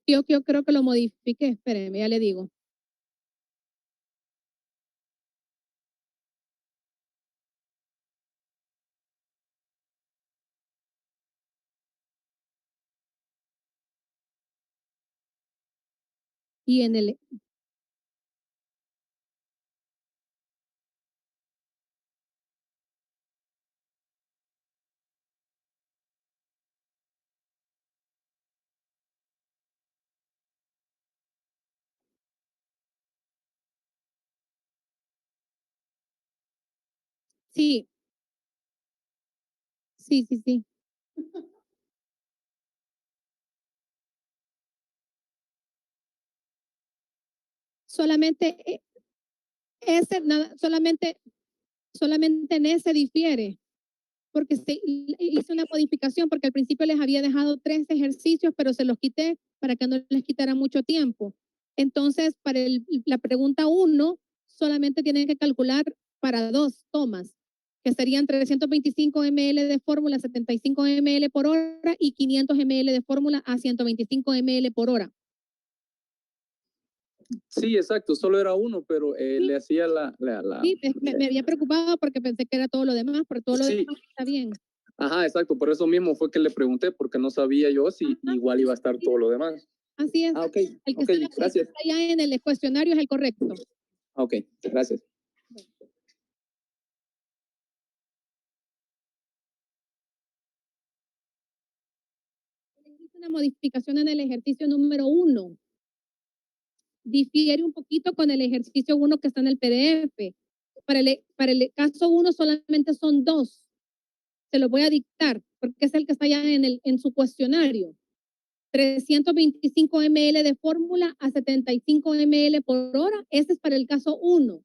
Yo creo que lo modifiqué, espérenme, ya le digo. Y en el... Sí, sí. Solamente solamente en ese difiere, porque hice una modificación, porque al principio les había dejado 3 ejercicios, pero se los quité para que no les quitara mucho tiempo. Entonces, para la pregunta 1, solamente tienen que calcular para 2 tomas, que serían 325 ml de fórmula a 75 ml por hora y 500 ml de fórmula a 125 ml por hora. Sí, exacto, solo era uno, pero Sí. le hacía la... Sí, me había preocupado porque pensé que era todo lo demás, pero todo lo Sí. demás está bien. Ajá, exacto, por eso mismo fue que le pregunté, porque no sabía yo si igual iba a estar todo lo demás. Así es. Ah, ok, El que ok, está gracias. allá en el cuestionario es el correcto. Ok, gracias. Hice una modificación en el ejercicio número 1. Difiere un poquito con el ejercicio 1 que está en el PDF. Para el caso 1 solamente son 2. Se lo voy a dictar porque es el que está allá en su cuestionario. 325 ml de fórmula a 75 ml por hora. Ese es para el caso 1.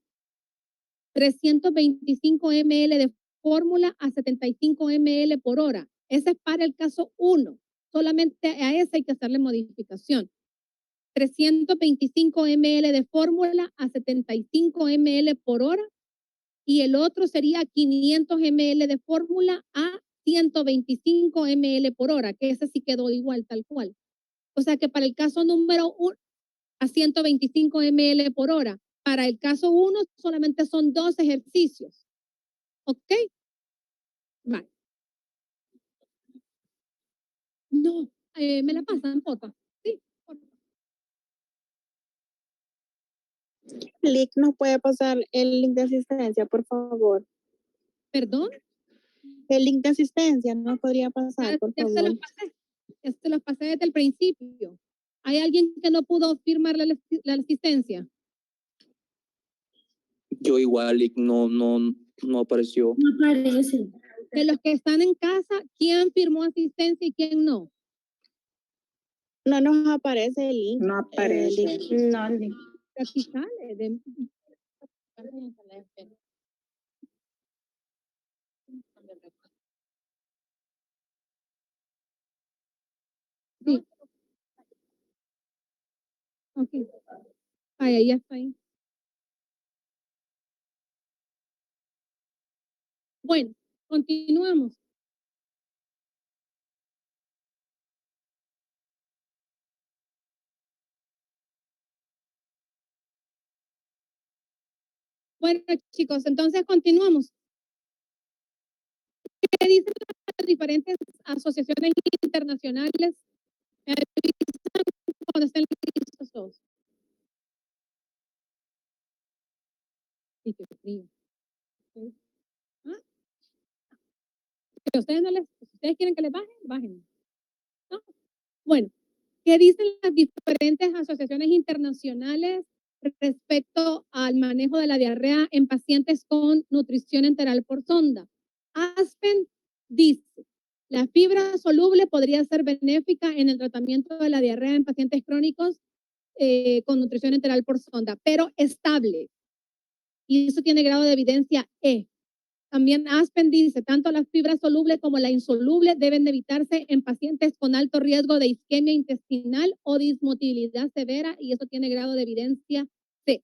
325 ml de fórmula a 75 ml por hora. Ese es para el caso 1. Solamente a ese hay que hacerle modificación. 325 ml de fórmula a 75 ml por hora y el otro sería 500 ml de fórmula a 125 ml por hora, que ese sí quedó igual, tal cual. O sea que para el caso número 1, a 125 ml por hora. Para el caso 1, solamente son 2 ejercicios. ¿Ok? Vale. No, me la pasan, Pota. Sí. Lick, ¿nos puede pasar el link de asistencia, por favor? ¿Perdón? El link de asistencia, ¿no podría pasar, por favor? Se los pasé desde el principio. ¿Hay alguien que no pudo firmar la asistencia? Yo igual, no apareció. No aparece. De los que están en casa, ¿quién firmó asistencia y quién no? No nos aparece el link. No aparece. No, Aquí sale. Sí. Ok. Ahí ya está ahí. Bueno, continuamos. Bueno, chicos, entonces continuamos. ¿Qué dicen las diferentes asociaciones internacionales? Me avisan cuando estén listos todos. Sí, qué frío. ¿Ah? ¿Ustedes quieren que les bajen? Bajen. ¿No? Bueno, ¿qué dicen las diferentes asociaciones internacionales respecto al manejo de la diarrea en pacientes con nutrición enteral por sonda? Aspen dice, la fibra soluble podría ser benéfica en el tratamiento de la diarrea en pacientes crónicos con nutrición enteral por sonda, pero estable. Y eso tiene grado de evidencia E. También Aspen dice, tanto la fibra soluble como la insoluble deben de evitarse en pacientes con alto riesgo de isquemia intestinal o dismotilidad severa y eso tiene grado de evidencia C.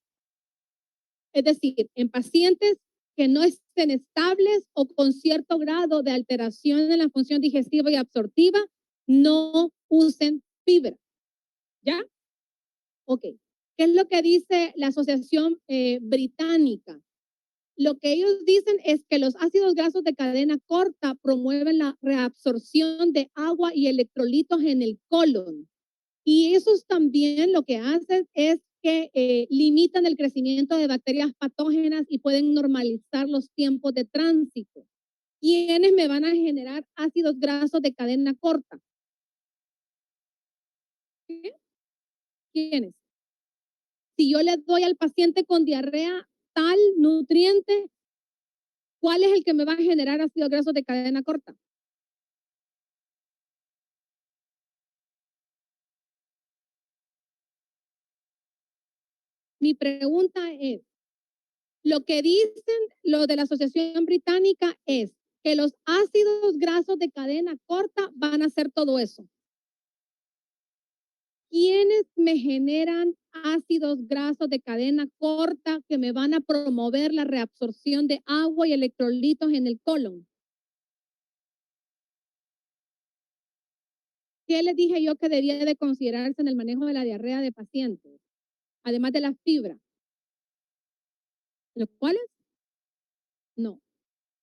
Es decir, en pacientes que no estén estables o con cierto grado de alteración en la función digestiva y absortiva, no usen fibra. ¿Ya? Ok. ¿Qué es lo que dice la Asociación Británica? Lo que ellos dicen es que los ácidos grasos de cadena corta promueven la reabsorción de agua y electrolitos en el colon. Y esos también lo que hacen es que limitan el crecimiento de bacterias patógenas y pueden normalizar los tiempos de tránsito. ¿Quiénes me van a generar ácidos grasos de cadena corta? ¿Qué? ¿Quiénes? Si yo le doy al paciente con diarrea tal nutriente, ¿cuál es el que me va a generar ácidos grasos de cadena corta? Mi pregunta es, lo que dicen los de la Asociación Británica es que los ácidos grasos de cadena corta van a hacer todo eso. ¿Quiénes me generan ácidos grasos de cadena corta que me van a promover la reabsorción de agua y electrolitos en el colon? ¿Qué les dije yo que debía de considerarse en el manejo de la diarrea de pacientes? Además de las fibras. ¿Los cuales? No.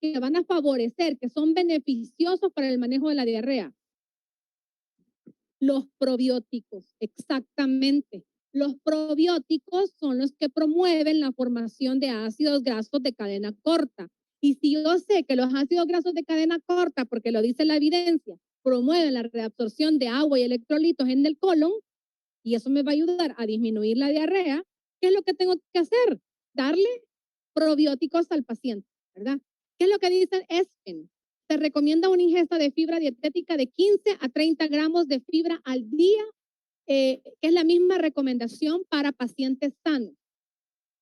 Que van a favorecer, que son beneficiosos para el manejo de la diarrea. Los probióticos, exactamente. Los probióticos son los que promueven la formación de ácidos grasos de cadena corta. Y si yo sé que los ácidos grasos de cadena corta, porque lo dice la evidencia, promueven la reabsorción de agua y electrolitos en el colon, y eso me va a ayudar a disminuir la diarrea, ¿qué es lo que tengo que hacer? Darle probióticos al paciente, ¿verdad? ¿Qué es lo que dice ESPEN? Se recomienda una ingesta de fibra dietética de 15 a 30 gramos de fibra al día, que es la misma recomendación para pacientes sanos.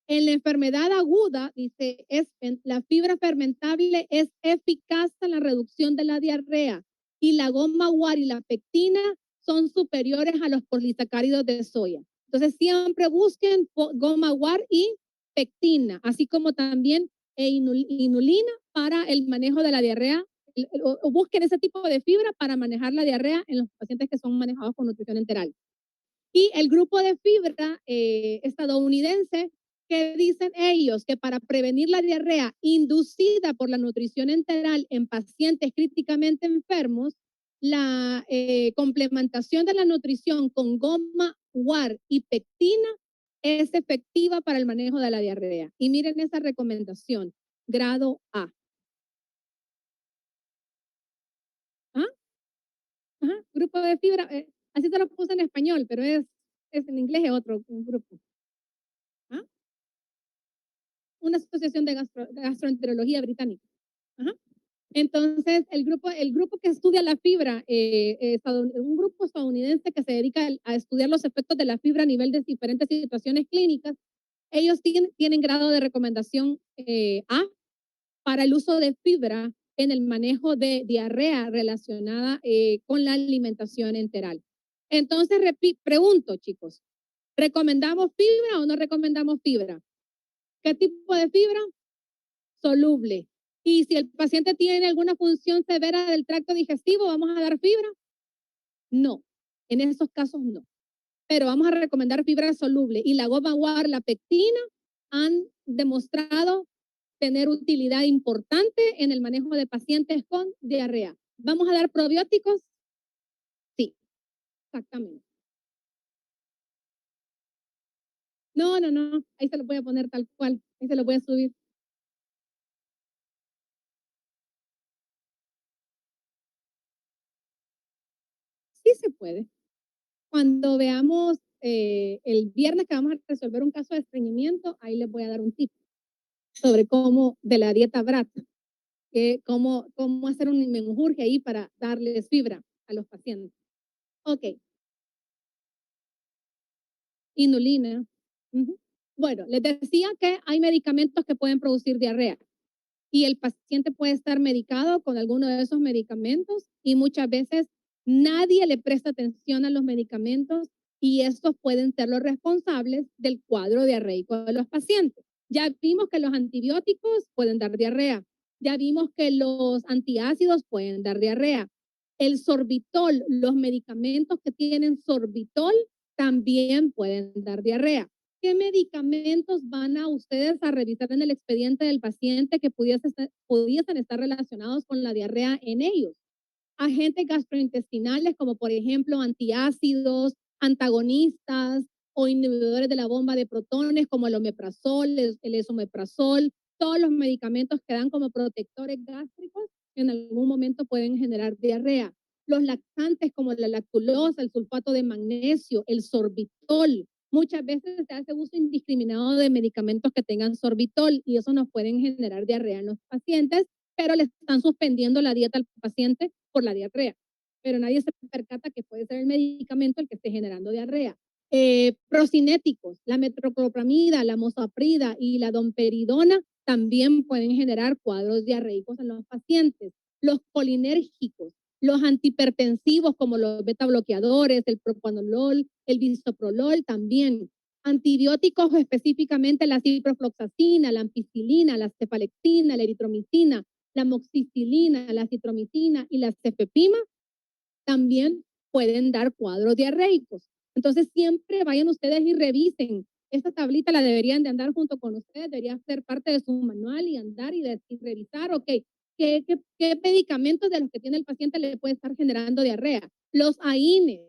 En la enfermedad aguda, dice ESPEN, la fibra fermentable es eficaz en la reducción de la diarrea y la goma guar y la pectina son superiores a los polisacáridos de soya. Entonces, siempre busquen goma guar y pectina, así como también inulina para el manejo de la diarrea, o busquen ese tipo de fibra para manejar la diarrea en los pacientes que son manejados con nutrición enteral. Y el grupo de fibra estadounidense, que dicen ellos que para prevenir la diarrea inducida por la nutrición enteral en pacientes críticamente enfermos, la complementación de la nutrición con goma guar y pectina es efectiva para el manejo de la diarrea. Y miren esa recomendación, grado A. ¿Ah? Ajá, grupo de fibra, así te lo puse en español, pero es en inglés es otro grupo. ¿Ah? Una asociación de gastroenterología británica. Ajá. Entonces, el grupo que estudia la fibra, un grupo estadounidense que se dedica a estudiar los efectos de la fibra a nivel de diferentes situaciones clínicas, ellos tienen grado de recomendación A para el uso de fibra en el manejo de diarrea relacionada con la alimentación enteral. Entonces, pregunto, chicos, ¿recomendamos fibra o no recomendamos fibra? ¿Qué tipo de fibra? Soluble. Y si el paciente tiene alguna función severa del tracto digestivo, ¿vamos a dar fibra? No, en esos casos no. Pero vamos a recomendar fibra soluble. Y la goma guar, la pectina, han demostrado tener utilidad importante en el manejo de pacientes con diarrea. ¿Vamos a dar probióticos? Sí, exactamente. No, ahí se lo voy a poner tal cual, ahí se lo voy a subir. Sí se puede. Cuando veamos el viernes que vamos a resolver un caso de estreñimiento, ahí les voy a dar un tip sobre cómo, de la dieta BRAT, cómo hacer un menjurje ahí para darles fibra a los pacientes. Ok. Inulina. Bueno, les decía que hay medicamentos que pueden producir diarrea y el paciente puede estar medicado con alguno de esos medicamentos y muchas veces nadie le presta atención a los medicamentos y estos pueden ser los responsables del cuadro diarreico de los pacientes. Ya vimos que los antibióticos pueden dar diarrea, ya vimos que los antiácidos pueden dar diarrea. El sorbitol, los medicamentos que tienen sorbitol también pueden dar diarrea. ¿Qué medicamentos van a ustedes a revisar en el expediente del paciente que pudiesen estar relacionados con la diarrea en ellos? Agentes gastrointestinales como por ejemplo antiácidos, antagonistas o inhibidores de la bomba de protones como el omeprazol, el esomeprazol, todos los medicamentos que dan como protectores gástricos en algún momento pueden generar diarrea. Los laxantes como la lactulosa, el sulfato de magnesio, el sorbitol. Muchas veces se hace uso indiscriminado de medicamentos que tengan sorbitol y eso nos pueden generar diarrea en los pacientes, pero le están suspendiendo la dieta al paciente por la diarrea. Pero nadie se percata que puede ser el medicamento el que esté generando diarrea. Procinéticos, la metoclopramida, la mosaprida y la domperidona también pueden generar cuadros diarreicos en los pacientes. Los colinérgicos, los antihipertensivos como los beta bloqueadores, el propanolol, el bisoprolol también. Antibióticos específicamente la ciprofloxacina, la ampicilina, la cefalexina, la eritromicina, la amoxicilina, la citromicina y la cefepima también pueden dar cuadros diarreicos. Entonces siempre vayan ustedes y revisen. Esta tablita la deberían de andar junto con ustedes, debería ser parte de su manual y andar y revisar, ok, ¿qué medicamentos de los que tiene el paciente le puede estar generando diarrea? Los AINES,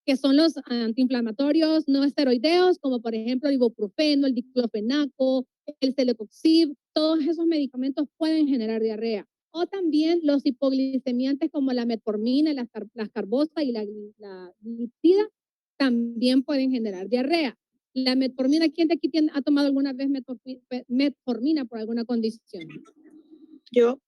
que son los antiinflamatorios no esteroideos, como por ejemplo el ibuprofeno, el diclofenaco, el celecoxib, todos esos medicamentos pueden generar diarrea. O también los hipoglicemiantes como la metformina, la carbosa y la gliptida también pueden generar diarrea. La metformina, ¿quién de aquí ha tomado alguna vez metformina por alguna condición? Yo,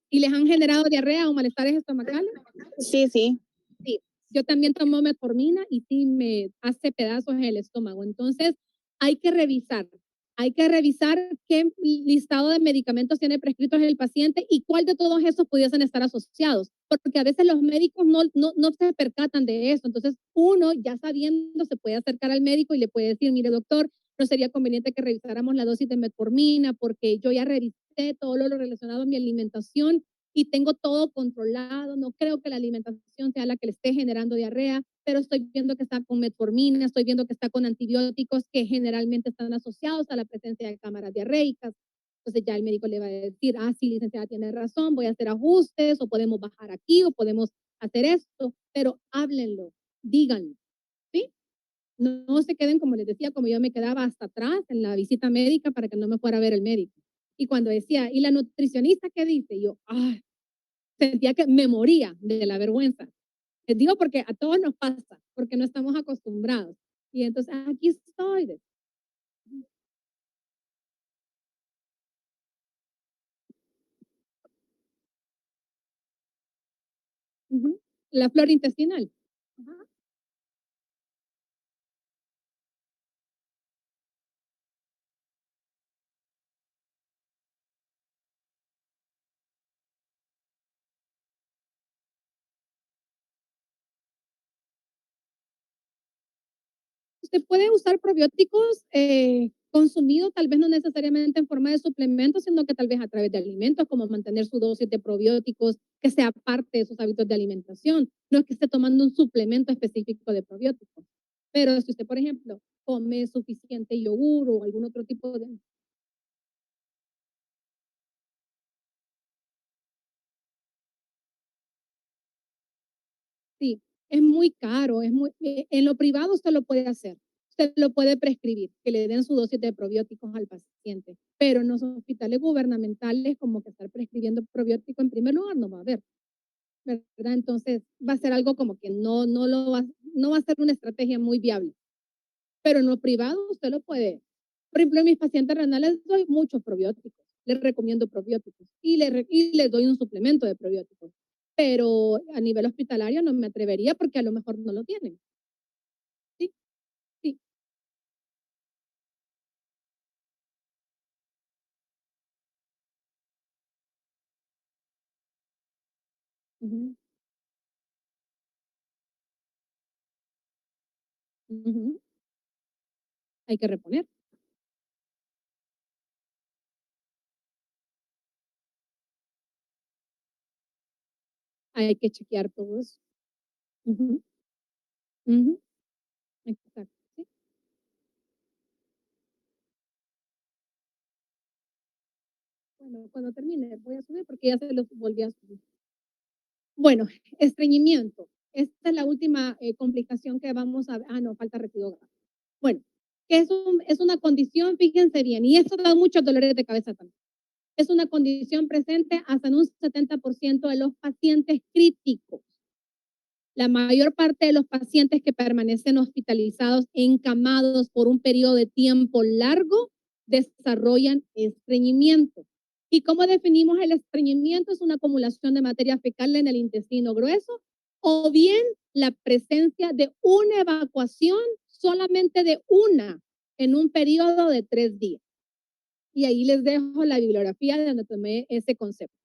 ¿Y les han generado diarrea o malestares estomacales? sí, sí. Sí, yo también tomo metformina y sí me hace pedazos el estómago. Entonces, hay que revisar. Hay que revisar qué listado de medicamentos tiene prescritos el paciente y cuál de todos esos pudiesen estar asociados, porque a veces los médicos no se percatan de eso. Entonces, uno, ya sabiendo, se puede acercar al médico y le puede decir, mire, doctor, no sería conveniente que revisáramos la dosis de metformina porque yo ya revisé todo lo relacionado a mi alimentación y tengo todo controlado, no creo que la alimentación sea la que le esté generando diarrea, pero estoy viendo que está con metformina, estoy viendo que está con antibióticos que generalmente están asociados a la presencia de cámaras diarreicas. Entonces ya el médico le va a decir, ah, sí, licenciada, tiene razón, voy a hacer ajustes, o podemos bajar aquí, o podemos hacer esto, pero háblenlo, díganlo, ¿sí? No se queden, como les decía, como yo me quedaba hasta atrás en la visita médica para que no me fuera a ver el médico. Y cuando decía, ¿y la nutricionista qué dice? Yo, ay, sentía que me moría de la vergüenza. Les digo porque a todos nos pasa, porque no estamos acostumbrados. Y entonces, aquí estoy. Ujú. La flora intestinal. Ajá. Usted puede usar probióticos consumidos, tal vez no necesariamente en forma de suplementos, sino que tal vez a través de alimentos, como mantener su dosis de probióticos, que sea parte de sus hábitos de alimentación. No es que esté tomando un suplemento específico de probióticos. Pero si usted, por ejemplo, come suficiente yogur o algún otro tipo de... Sí, es muy caro, en lo privado usted lo puede hacer, usted lo puede prescribir, que le den su dosis de probióticos al paciente, pero en los hospitales gubernamentales como que estar prescribiendo probiótico en primer lugar no va a haber, ¿verdad? Entonces va a ser algo como que no va a ser una estrategia muy viable, pero en lo privado usted lo puede. Por ejemplo, en mis pacientes renales les doy muchos probióticos, les recomiendo probióticos y les doy un suplemento de probióticos, pero a nivel hospitalario no me atrevería porque a lo mejor no lo tienen. Sí, sí. Ujú, ujú. Hay que reponer, hay que chequear todo eso. Ujú, ujú. Exacto, ¿sí? Bueno, cuando termine voy a subir porque ya se los volví a subir. Bueno, estreñimiento. Esta es la última complicación que vamos a ver. Ah, no, falta residuo graso. Bueno, que es una condición, fíjense bien, y esto da muchos dolores de cabeza también. Es una condición presente hasta en un 70% de los pacientes críticos. La mayor parte de los pacientes que permanecen hospitalizados, encamados por un periodo de tiempo largo, desarrollan estreñimiento. ¿Y cómo definimos el estreñimiento? Es una acumulación de materia fecal en el intestino grueso o bien la presencia de una evacuación, solamente de una, en un periodo de 3 días. Y ahí les dejo la bibliografía de donde tomé ese concepto,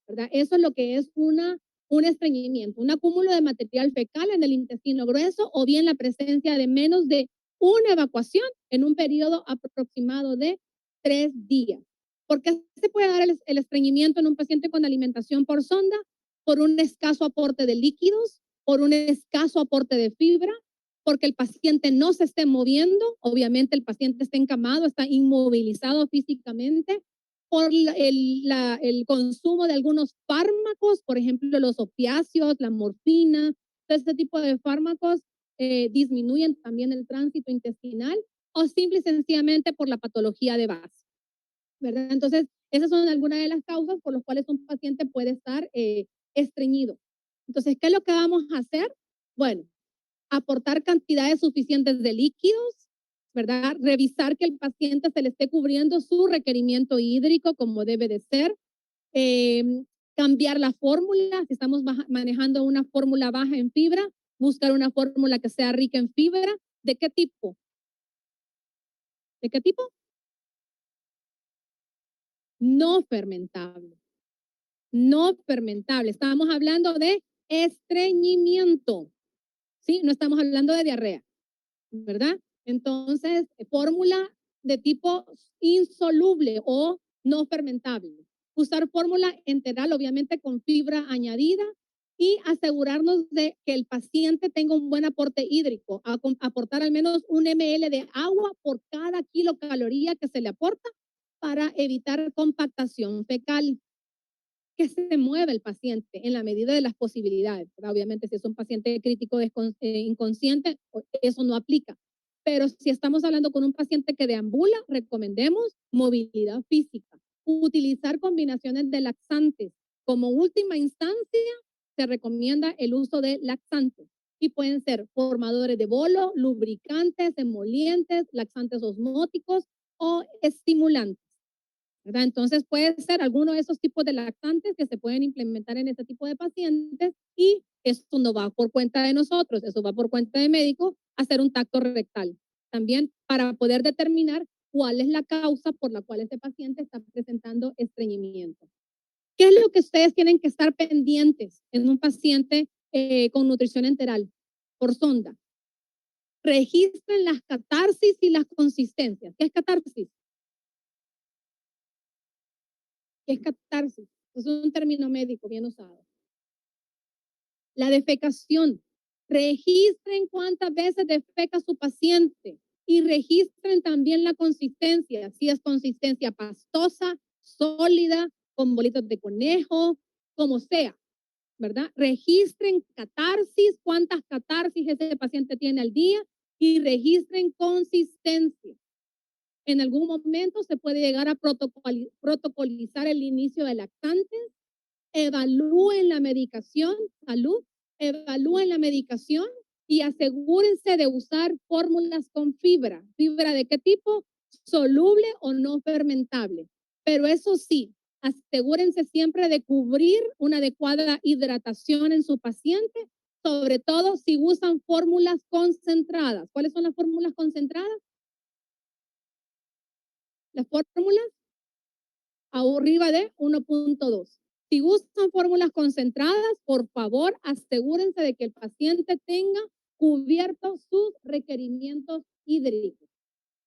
¿verdad? Eso es lo que es un estreñimiento, un acúmulo de material fecal en el intestino grueso o bien la presencia de menos de una evacuación en un periodo aproximado de 3 días. ¿Por qué se puede dar el estreñimiento en un paciente con alimentación por sonda? Por un escaso aporte de líquidos, por un escaso aporte de fibra, porque el paciente no se esté moviendo, obviamente el paciente está encamado, está inmovilizado físicamente, por el consumo de algunos fármacos, por ejemplo, los opiáceos, la morfina, todo este tipo de fármacos disminuyen también el tránsito intestinal o simple y sencillamente por la patología de base, ¿verdad? Entonces, esas son algunas de las causas por las cuales un paciente puede estar estreñido. Entonces, ¿qué es lo que vamos a hacer? Bueno, aportar cantidades suficientes de líquidos, ¿verdad? Revisar que el paciente se le esté cubriendo su requerimiento hídrico como debe de ser. Cambiar la fórmula, si estamos manejando una fórmula baja en fibra, buscar una fórmula que sea rica en fibra. ¿De qué tipo? ¿De qué tipo? No fermentable. No fermentable. Estamos hablando de estreñimiento, ¿sí? No estamos hablando de diarrea, ¿verdad? Entonces, fórmula de tipo insoluble o no fermentable. Usar fórmula enteral, obviamente con fibra añadida y asegurarnos de que el paciente tenga un buen aporte hídrico, aportar al menos 1 ml de agua por cada kilocaloría que se le aporta para evitar compactación fecal, que se mueva el paciente en la medida de las posibilidades. Obviamente, si es un paciente crítico inconsciente, eso no aplica. Pero si estamos hablando con un paciente que deambula, recomendemos movilidad física. Utilizar combinaciones de laxantes. Como última instancia, se recomienda el uso de laxantes. Y pueden ser formadores de bolo, lubricantes, emolientes, laxantes osmóticos o estimulantes, ¿verdad? Entonces puede ser alguno de esos tipos de lactantes que se pueden implementar en este tipo de pacientes y esto no va por cuenta de nosotros, eso va por cuenta de médico, hacer un tacto rectal. También para poder determinar cuál es la causa por la cual este paciente está presentando estreñimiento. ¿Qué es lo que ustedes tienen que estar pendientes en un paciente con nutrición enteral por sonda? Registren las catarsis y las consistencias. ¿Qué es catarsis? ¿Qué es catarsis? Es un término médico bien usado. La defecación. Registren cuántas veces defeca su paciente y registren también la consistencia, si es consistencia pastosa, sólida, con bolitos de conejo, como sea, ¿verdad? Registren catarsis, cuántas catarsis ese paciente tiene al día y registren consistencia. En algún momento se puede llegar a protocolizar el inicio de lactantes. Evalúen la medicación, salud, evalúen la medicación y asegúrense de usar fórmulas con fibra. ¿Fibra de qué tipo? Soluble o no fermentable. Pero eso sí, asegúrense siempre de cubrir una adecuada hidratación en su paciente, sobre todo si usan fórmulas concentradas. ¿Cuáles son las fórmulas concentradas? Las fórmulas arriba de 1.2. Si usan fórmulas concentradas, por favor, asegúrense de que el paciente tenga cubiertos sus requerimientos hídricos.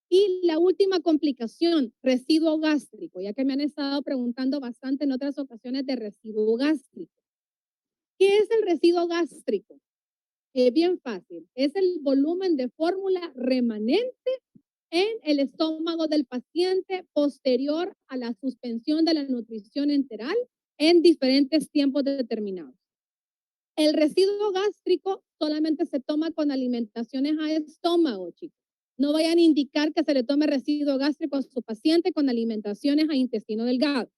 Y la última complicación, residuo gástrico, ya que me han estado preguntando bastante en otras ocasiones de residuo gástrico. ¿Qué es el residuo gástrico? Es bien fácil. Es el volumen de fórmula remanente en el estómago del paciente posterior a la suspensión de la nutrición enteral en diferentes tiempos determinados. El residuo gástrico solamente se toma con alimentaciones a estómago, chicos. No vayan a indicar que se le tome residuo gástrico a su paciente con alimentaciones a intestino delgado.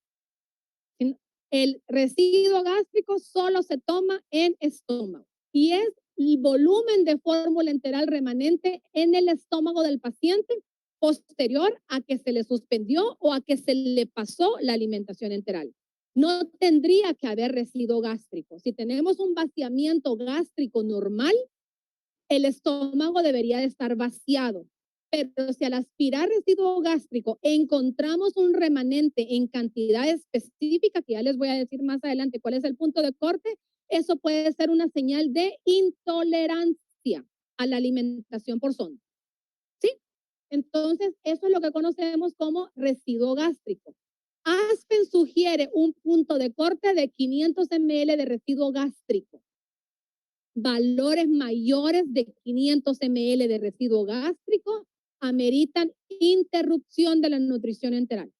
El residuo gástrico solo se toma en estómago y es el volumen de fórmula enteral remanente en el estómago del paciente posterior a que se le suspendió o a que se le pasó la alimentación enteral. No tendría que haber residuo gástrico. Si tenemos un vaciamiento gástrico normal, el estómago debería de estar vaciado. Pero si al aspirar residuo gástrico encontramos un remanente en cantidad específica, que ya les voy a decir más adelante cuál es el punto de corte, eso puede ser una señal de intolerancia a la alimentación por sonda. ¿Sí? Entonces, eso es lo que conocemos como residuo gástrico. Aspen sugiere un punto de corte de 500 ml de residuo gástrico. Valores mayores de 500 ml de residuo gástrico ameritan interrupción de la nutrición enteral.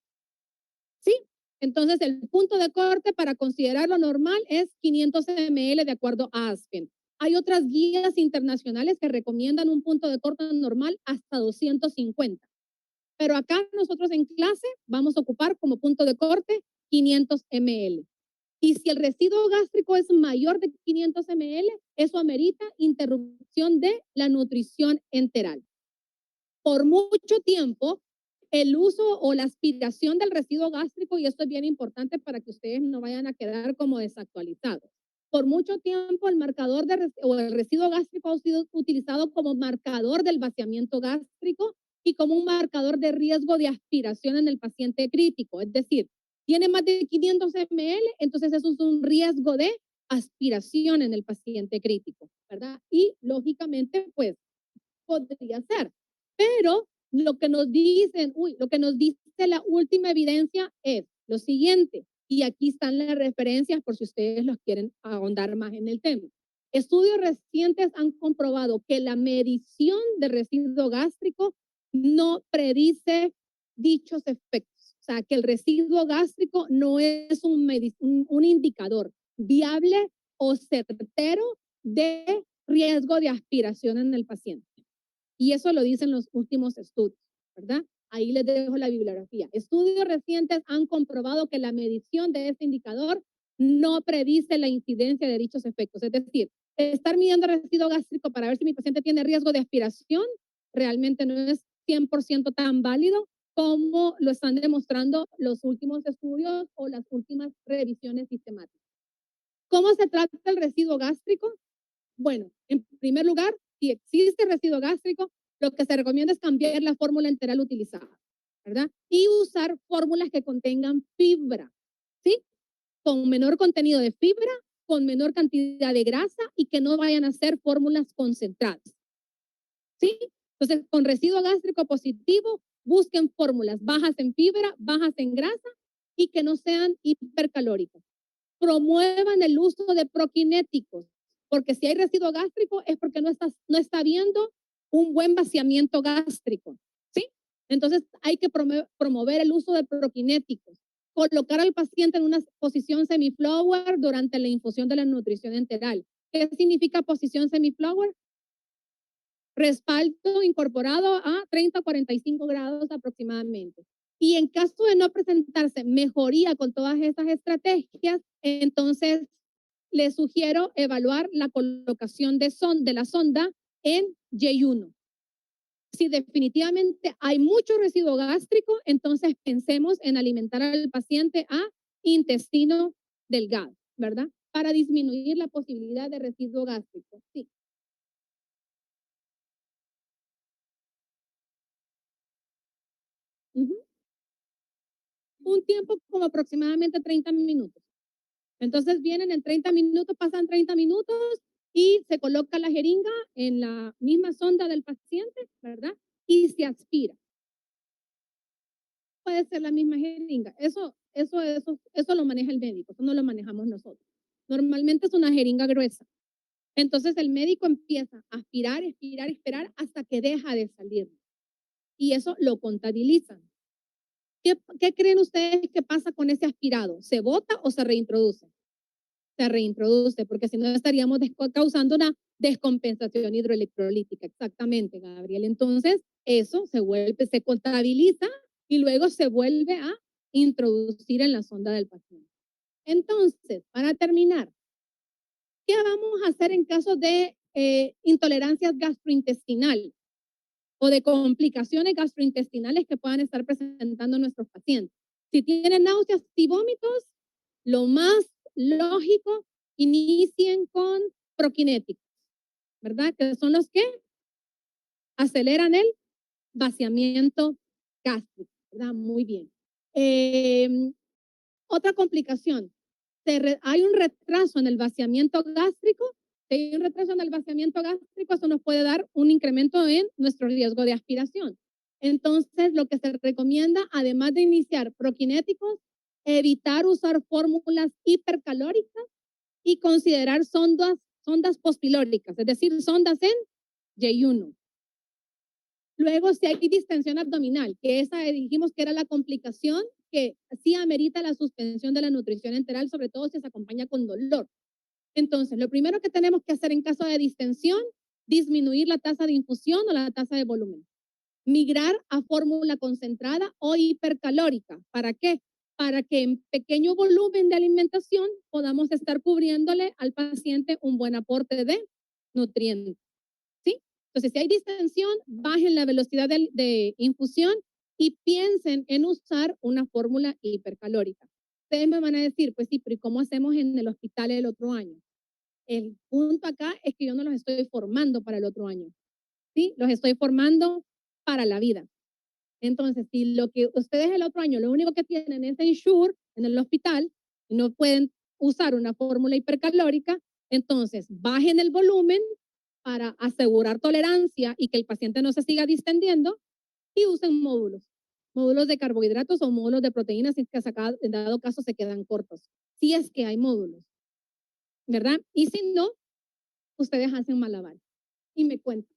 ¿Sí? Entonces, el punto de corte para considerarlo normal es 500 ml de acuerdo a Aspen. Hay otras guías internacionales que recomiendan un punto de corte normal hasta 250. Pero acá nosotros en clase vamos a ocupar como punto de corte 500 ml. Y si el residuo gástrico es mayor de 500 ml, eso amerita interrupción de la nutrición enteral. Por mucho tiempo, el uso o la aspiración del residuo gástrico, y esto es bien importante para que ustedes no vayan a quedar como desactualizados. Por mucho tiempo, el marcador o el residuo gástrico ha sido utilizado como marcador del vaciamiento gástrico y como un marcador de riesgo de aspiración en el paciente crítico. Es decir, tiene más de 500 ml, entonces eso es un riesgo de aspiración en el paciente crítico, ¿verdad? Y lógicamente, pues, podría ser. Pero lo que nos dicen, lo que nos dice la última evidencia es lo siguiente, y aquí están las referencias por si ustedes los quieren ahondar más en el tema. Estudios recientes han comprobado que la medición de residuo gástrico no predice dichos efectos. O sea, que el residuo gástrico no es un indicador viable o certero de riesgo de aspiración en el paciente. Y eso lo dicen los últimos estudios, ¿verdad? Ahí les dejo la bibliografía. Estudios recientes han comprobado que la medición de este indicador no predice la incidencia de dichos efectos. Es decir, estar midiendo residuo gástrico para ver si mi paciente tiene riesgo de aspiración realmente no es 100% tan válido como lo están demostrando los últimos estudios o las últimas revisiones sistemáticas. ¿Cómo se trata el residuo gástrico? Bueno, en primer lugar, si existe residuo gástrico, lo que se recomienda es cambiar la fórmula enteral utilizada, ¿verdad? Y usar fórmulas que contengan fibra, ¿sí? Con menor contenido de fibra, con menor cantidad de grasa y que no vayan a ser fórmulas concentradas, ¿sí? Entonces, con residuo gástrico positivo, busquen fórmulas bajas en fibra, bajas en grasa y que no sean hipercalóricas. Promuevan el uso de prokinéticos, porque si hay residuo gástrico es porque no está habiendo un buen vaciamiento gástrico, ¿sí? Entonces hay que promover el uso de prokinéticos, colocar al paciente en una posición semiflower durante la infusión de la nutrición enteral. ¿Qué significa posición semiflower? Respaldo incorporado a 30 a 45 grados aproximadamente. Y en caso de no presentarse mejoría con todas esas estrategias, entonces les sugiero evaluar la colocación de la sonda en J1. Si definitivamente hay mucho residuo gástrico, entonces pensemos en alimentar al paciente a intestino delgado, ¿verdad? Para disminuir la posibilidad de residuo gástrico. Sí. Un tiempo como aproximadamente 30 minutos. Entonces vienen en 30 minutos, pasan 30 minutos y se coloca la jeringa en la misma sonda del paciente, ¿verdad? Y se aspira. Puede ser la misma jeringa. Eso lo maneja el médico, eso no lo manejamos nosotros. Normalmente es una jeringa gruesa. Entonces el médico empieza a aspirar, expirar, esperar hasta que deja de salir. Y eso lo contabilizan. ¿Qué creen ustedes que pasa con ese aspirado? ¿Se bota o se reintroduce? Se reintroduce, porque si no estaríamos causando una descompensación hidroelectrolítica. Exactamente, Gabriel. Entonces, eso se contabiliza y luego se vuelve a introducir en la sonda del paciente. Entonces, para terminar, ¿qué vamos a hacer en caso de intolerancias gastrointestinales o de complicaciones gastrointestinales que puedan estar presentando nuestros pacientes? Si tienen náuseas y vómitos, lo más lógico, inicien con prokinéticos, ¿verdad? Que son los que aceleran el vaciamiento gástrico, ¿verdad? Muy bien. Otra complicación, hay un retraso en el vaciamiento gástrico. Si hay un retraso en el vaciamiento gástrico, eso nos puede dar un incremento en nuestro riesgo de aspiración. Entonces, lo que se recomienda, además de iniciar prokinéticos, evitar usar fórmulas hipercalóricas y considerar sondas postpilóricas, es decir, sondas en J1. Luego, si hay distensión abdominal, que esa dijimos que era la complicación que sí amerita la suspensión de la nutrición enteral, sobre todo si se acompaña con dolor. Entonces, lo primero que tenemos que hacer en caso de distensión, disminuir la tasa de infusión o la tasa de volumen. Migrar a fórmula concentrada o hipercalórica. ¿Para qué? Para que en pequeño volumen de alimentación podamos estar cubriéndole al paciente un buen aporte de nutrientes. ¿Sí? Entonces, si hay distensión, bajen la velocidad de infusión y piensen en usar una fórmula hipercalórica. Ustedes me van a decir, pues sí, pero ¿y cómo hacemos en el hospital el otro año? El punto acá es que yo no los estoy formando para el otro año, ¿sí? Los estoy formando para la vida. Entonces, si lo que ustedes el otro año, lo único que tienen es Ensure en el hospital, y no pueden usar una fórmula hipercalórica, entonces bajen el volumen para asegurar tolerancia y que el paciente no se siga distendiendo y usen módulos de carbohidratos o módulos de proteínas si es que en dado caso se quedan cortos, si es que hay módulos, ¿verdad? Y si no, ustedes hacen malabar y me cuentan.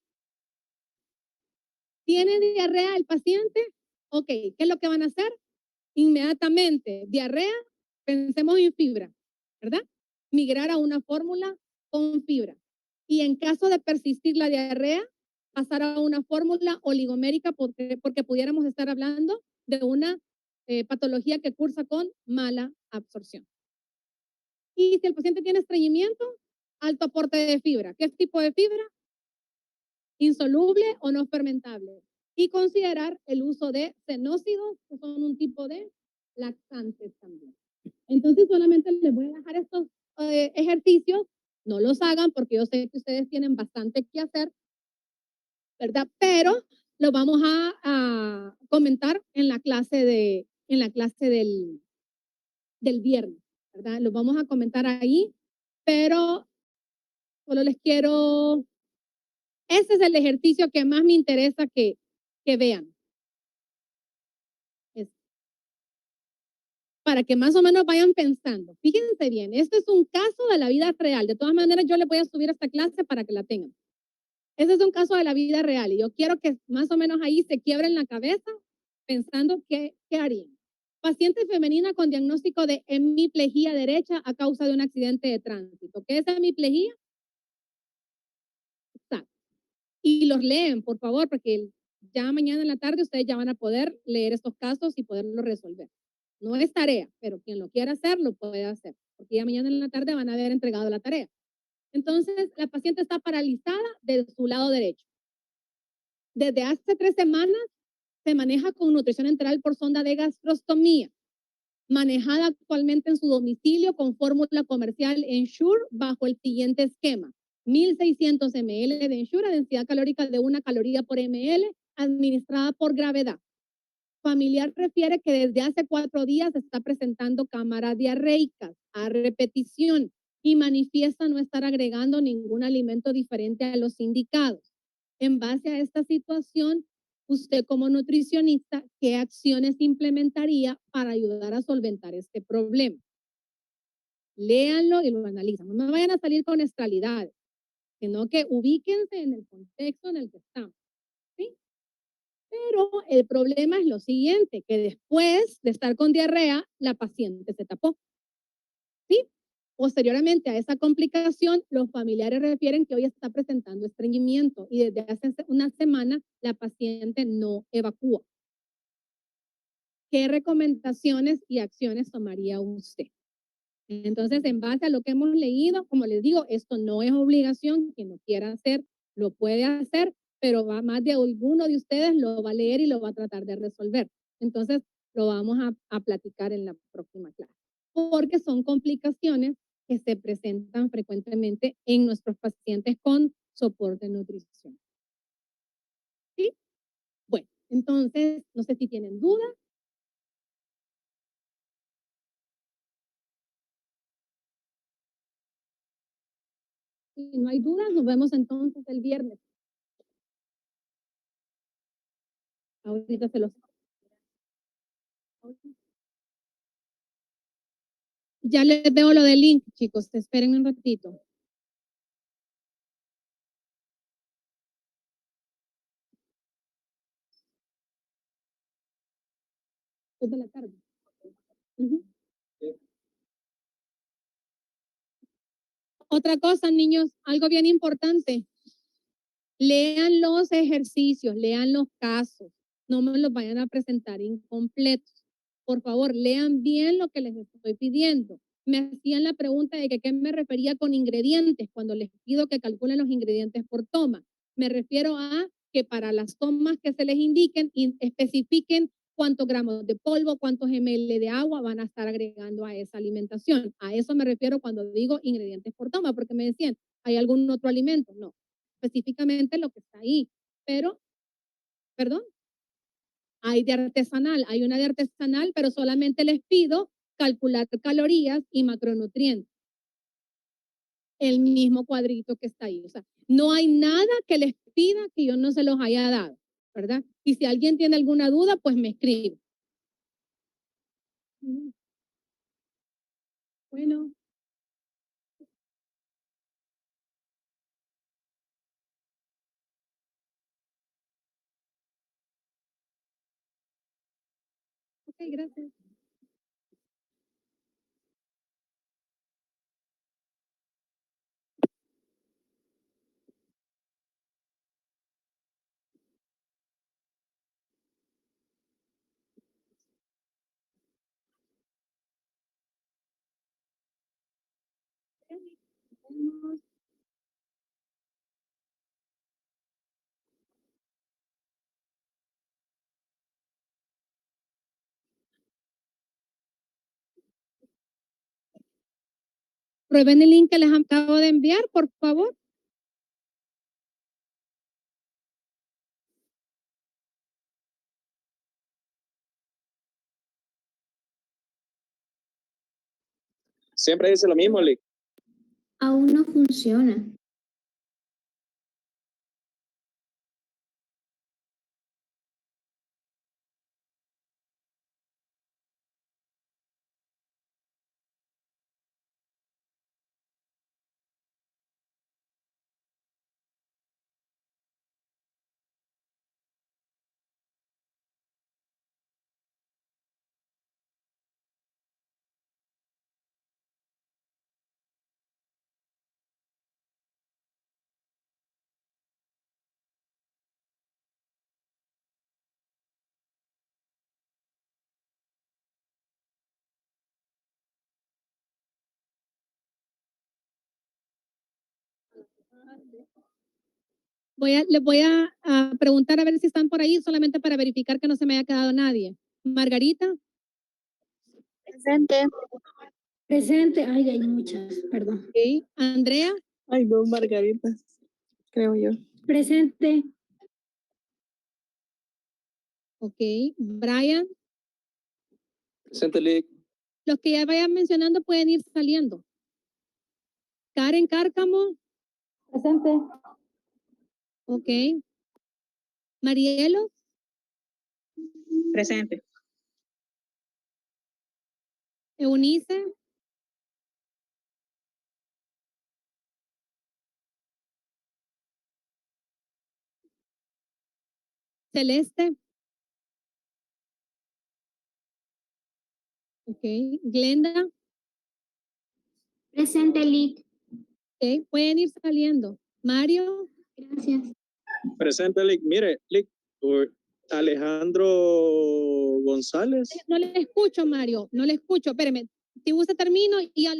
¿Tiene diarrea el paciente? Ok, ¿qué es lo que van a hacer? Inmediatamente, diarrea, pensemos en fibra, ¿verdad? Migrar a una fórmula con fibra. Y en caso de persistir la diarrea, pasar a una fórmula oligomérica porque pudiéramos estar hablando de una patología que cursa con mala absorción. Y si el paciente tiene estreñimiento, alto aporte de fibra. ¿Qué tipo de fibra? Insoluble o no fermentable. Y considerar el uso de cenócidos, que son un tipo de laxantes también. Entonces, solamente les voy a dejar estos ejercicios. No los hagan porque yo sé que ustedes tienen bastante que hacer, ¿verdad? Pero lo vamos a comentar en la clase del viernes, ¿verdad? Lo vamos a comentar ahí, pero solo les quiero. Ese es el ejercicio que más me interesa que vean. Para que más o menos vayan pensando. Fíjense bien, este es un caso de la vida real. De todas maneras, yo les voy a subir esta clase para que la tengan. Este es un caso de la vida real y yo quiero que más o menos ahí se quiebren la cabeza pensando qué harían. Paciente femenina con diagnóstico de hemiplegia derecha a causa de un accidente de tránsito. ¿Qué es hemiplegia? Exacto. Y los leen, por favor, porque ya mañana en la tarde ustedes ya van a poder leer estos casos y poderlos resolver. No es tarea, pero quien lo quiera hacer, lo puede hacer, porque ya mañana en la tarde van a haber entregado la tarea. Entonces, la paciente está paralizada de su lado derecho. Desde hace 3 semanas se maneja con nutrición enteral por sonda de gastrostomía, manejada actualmente en su domicilio con fórmula comercial Ensure bajo el siguiente esquema. 1.600 ml de Ensure a densidad calórica de 1 caloría por ml, administrada por gravedad. Familiar refiere que desde hace 4 días está presentando cámaras diarreicas a repetición y manifiesta no estar agregando ningún alimento diferente a los indicados. En base a esta situación, usted como nutricionista, ¿qué acciones implementaría para ayudar a solventar este problema? Léanlo y lo analizan. No me vayan a salir con estralidades. sino que ubíquense en el contexto en el que estamos, ¿sí? Pero el problema es lo siguiente, que después de estar con diarrea, la paciente se tapó, ¿sí? Posteriormente a esa complicación, los familiares refieren que hoy está presentando estreñimiento y desde hace una semana la paciente no evacúa. ¿Qué recomendaciones y acciones tomaría usted? Entonces, en base a lo que hemos leído, como les digo, esto no es obligación, quien lo quiera hacer, lo puede hacer, pero más de alguno de ustedes lo va a leer y lo va a tratar de resolver. Entonces, lo vamos a platicar en la próxima clase, porque son complicaciones que se presentan frecuentemente en nuestros pacientes con soporte nutricional. ¿Sí? Bueno, entonces, no sé si tienen dudas. Si no hay dudas, nos vemos entonces el viernes. Ahorita se los... Ya les veo lo del link, chicos. Esperen un ratito. Es de la tarde. Ujú. Otra cosa, niños, algo bien importante. Lean los ejercicios, lean los casos. No me los vayan a presentar incompletos. Por favor, lean bien lo que les estoy pidiendo. Me hacían la pregunta de que qué me refería con ingredientes cuando les pido que calculen los ingredientes por toma. Me refiero a que para las tomas que se les indiquen, especifiquen cuántos gramos de polvo, cuántos ml de agua van a estar agregando a esa alimentación. A eso me refiero cuando digo ingredientes por toma, porque me decían, ¿hay algún otro alimento? No, específicamente lo que está ahí. Pero, perdón, hay de artesanal, hay una de artesanal, pero solamente les pido calcular calorías y macronutrientes. El mismo cuadrito que está ahí. O sea, no hay nada que les pida que yo no se los haya dado, ¿verdad? Y si alguien tiene alguna duda, pues me escribe. Bueno. Ok, gracias. Prueben el link que les acabo de enviar, por favor. Siempre dice lo mismo, Lick. Aún no funciona. Les voy a preguntar a ver si están por ahí, solamente para verificar que no se me haya quedado nadie. Margarita. Presente. Presente. Ay, hay muchas, perdón. Okay. Andrea. Hay dos margaritas, creo yo. Presente. Ok. Brian. Presente, Lick. Los que ya vayan mencionando pueden ir saliendo. Karen Cárcamo. Presente. Ok. Marielo. Presente. Eunice. Celeste. Ok. Glenda. Presente, Lick. Ok. Pueden ir saliendo. Mario. Gracias. Presente, Lick. Mire, Lick, Alejandro González. No le escucho, Mario. No le escucho. Espéreme. Si gusta termino y ya